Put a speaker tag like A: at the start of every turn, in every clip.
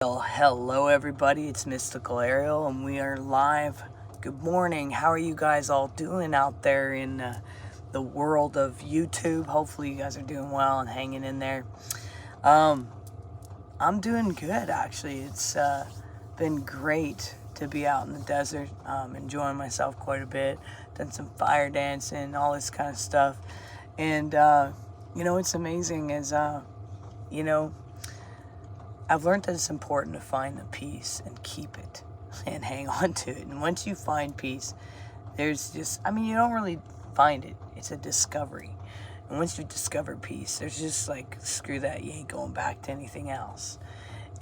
A: Well, hello everybody, it's Mystical Ariel and we are live. Good morning. How are you guys all doing out there in the world of YouTube? Hopefully you guys are doing well and hanging in there. I'm doing good actually. It's been great to be out in the desert, enjoying myself quite a bit. Done some fire dancing, all this kind of stuff. And it's amazing as I've learned that it's important to find the peace and keep it and hang on to it. And once you find peace, you don't really find it. It's a discovery. And once you discover peace, there's just like, screw that, you ain't going back to anything else.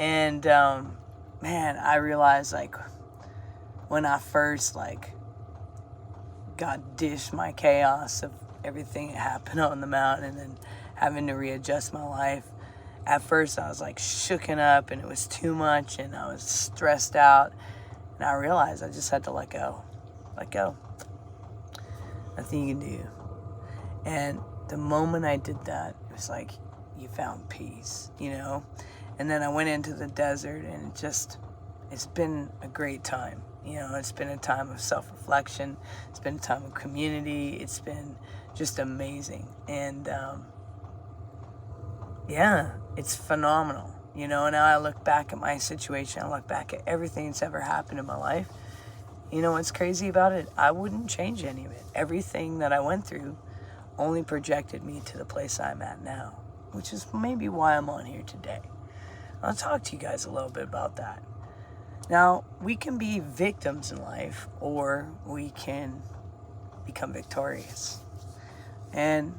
A: And, man, I realized when I first got dished my chaos of everything that happened on the mountain and then having to readjust my life. At first I was shooken up and it was too much and I was stressed out, and I realized I just had to let go. Nothing you can do. And the moment I did that, it was like you found peace, And then I went into the desert and it's been a great time. It's been a time of self-reflection. It's been a time of community. It's been just amazing. And, yeah, it's phenomenal. Now I look back at my situation, I look back at everything that's ever happened in my life. What's crazy about it? I wouldn't change any of it. Everything that I went through only projected me to the place I'm at now, which is maybe why I'm on here today. I'll talk to you guys a little bit about that. Now, we can be victims in life, or we can become victorious. And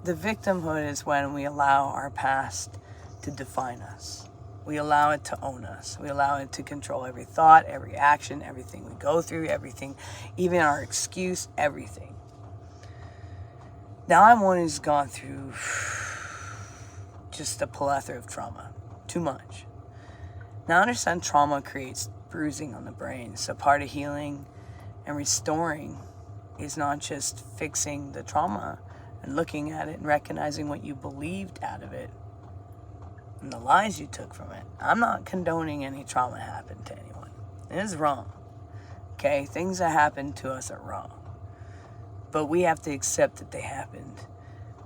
A: the victimhood is when we allow our past to define us. We allow it to own us. We allow it to control every thought, every action, everything we go through, everything, even our excuse, everything. Now, I'm one who's gone through just a plethora of trauma. Too much. Now, I understand trauma creates bruising on the brain. So part of healing and restoring is not just fixing the trauma and looking at it and recognizing what you believed out of it and the lies you took from it. I'm not condoning any trauma happen to anyone. It is wrong. Okay? Things that happen to us are wrong. But we have to accept that they happened.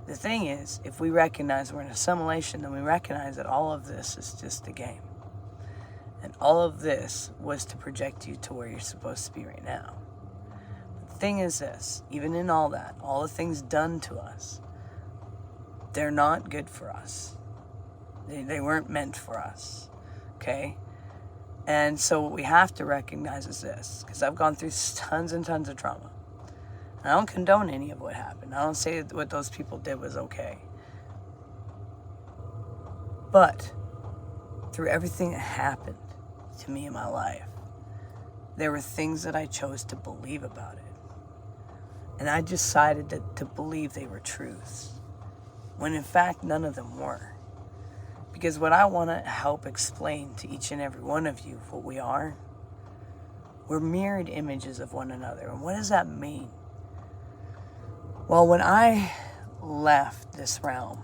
A: The thing is, if we recognize we're in assimilation, then we recognize that all of this is just a game. And all of this was to project you to where you're supposed to be right now. The thing is this, even in all that, all the things done to us, they're not good for us. They weren't meant for us, okay? And so what we have to recognize is this, because I've gone through tons and tons of trauma. And I don't condone any of what happened. I don't say that what those people did was okay. But through everything that happened to me in my life, there were things that I chose to believe about it. And I decided to believe they were truths, when in fact none of them were. Because what I want to help explain to each and every one of you, what we are, we're mirrored images of one another. And what does that mean? Well, when I left this realm,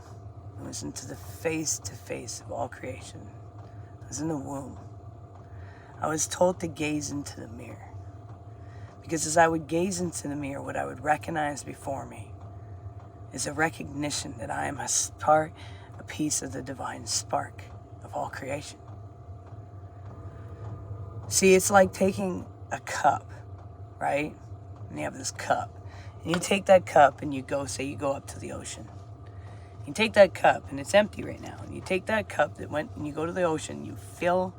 A: I was into the face-to-face of all creation. I was in the womb. I was told to gaze into the mirror. Because as I would gaze into the mirror, what I would recognize before me is a recognition that I am a piece of the divine spark of all creation. See, it's like taking a cup, right? And you have this cup. And you take that cup and you go up to the ocean. You take that cup and it's empty right now. And you take that cup that went and you go to the ocean, you fill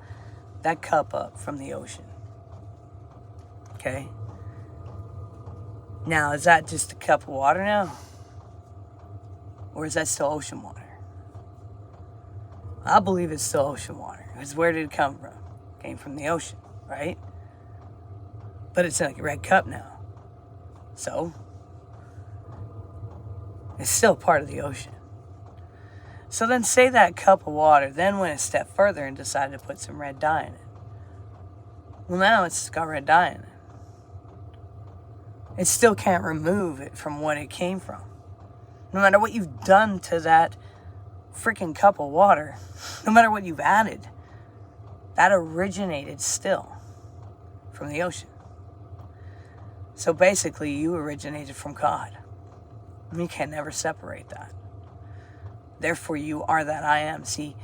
A: that cup up from the ocean. Okay? Now, is that just a cup of water now? Or is that still ocean water? I believe it's still ocean water. Because where did it come from? It came from the ocean, right? But it's like a red cup now. So, it's still part of the ocean. So then say that cup of water then went a step further and decided to put some red dye in it. Well, now it's got red dye in it. It still can't remove it from what it came from. No matter what you've done to that freaking cup of water, no matter what you've added, that originated still from the ocean. So basically, you originated from God. You can never separate that. Therefore, you are that I am. See,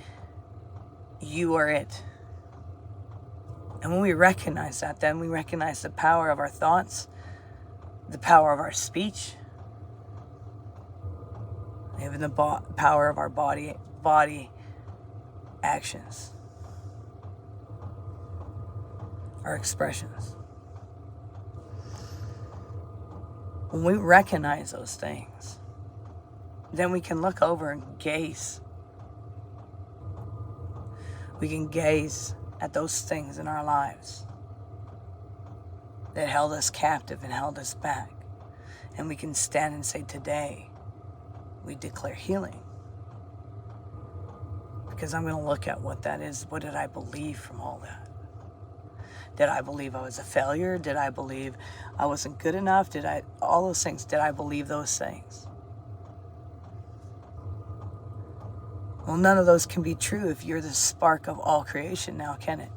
A: you are it. And when we recognize that, then we recognize the power of our thoughts, the power of our speech, even the power of our body actions, our expressions. When we recognize those things, then we can look over and gaze. We can gaze at those things in our lives that held us captive and held us back. And we can stand and say, today, we declare healing. Because I'm going to look at what that is. What did I believe from all that? Did I believe I was a failure? Did I believe I wasn't good enough? All those things, did I believe those things? Well, none of those can be true if you're the spark of all creation now, can it?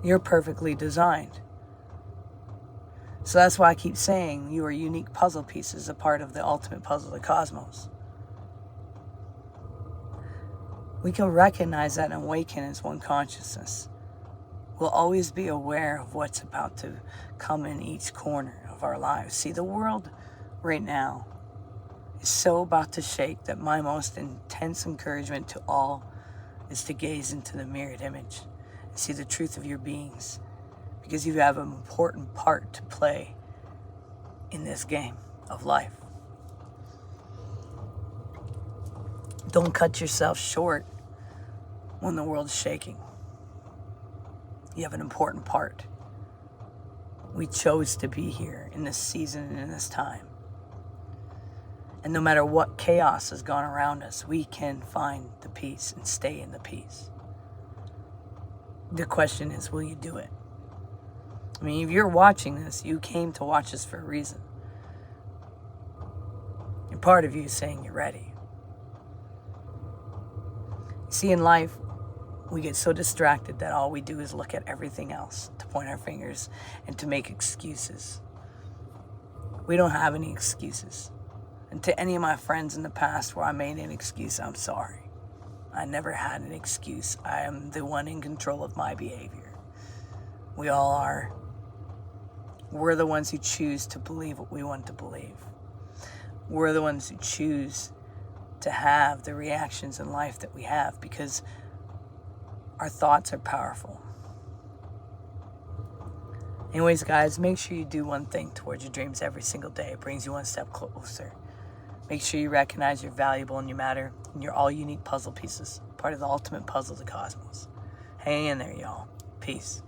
A: You're perfectly designed. So that's why I keep saying you are unique puzzle pieces, a part of the ultimate puzzle of the cosmos. We can recognize that and awaken as one consciousness. We'll always be aware of what's about to come in each corner of our lives. See, the world right now is so about to shake that my most intense encouragement to all is to gaze into the mirrored image and see the truth of your beings, because you have an important part to play in this game of life. Don't cut yourself short when the world's shaking. You have an important part. We chose to be here in this season and in this time. And no matter what chaos has gone around us, we can find the peace and stay in the peace. The question is, will you do it? I mean, if you're watching this, you came to watch this for a reason. And part of you is saying you're ready. See, in life, we get so distracted that all we do is look at everything else, to point our fingers and to make excuses. We don't have any excuses. And to any of my friends in the past where I made an excuse, I'm sorry. I never had an excuse. I am the one in control of my behavior. We all are. We're the ones who choose to believe what we want to believe. We're the ones who choose to have the reactions in life that we have, because our thoughts are powerful. Anyways, guys, make sure you do one thing towards your dreams every single day. It brings you one step closer. Make sure you recognize you're valuable and you matter, and you're all unique puzzle pieces, part of the ultimate puzzle of the cosmos. Hang in there, y'all. Peace.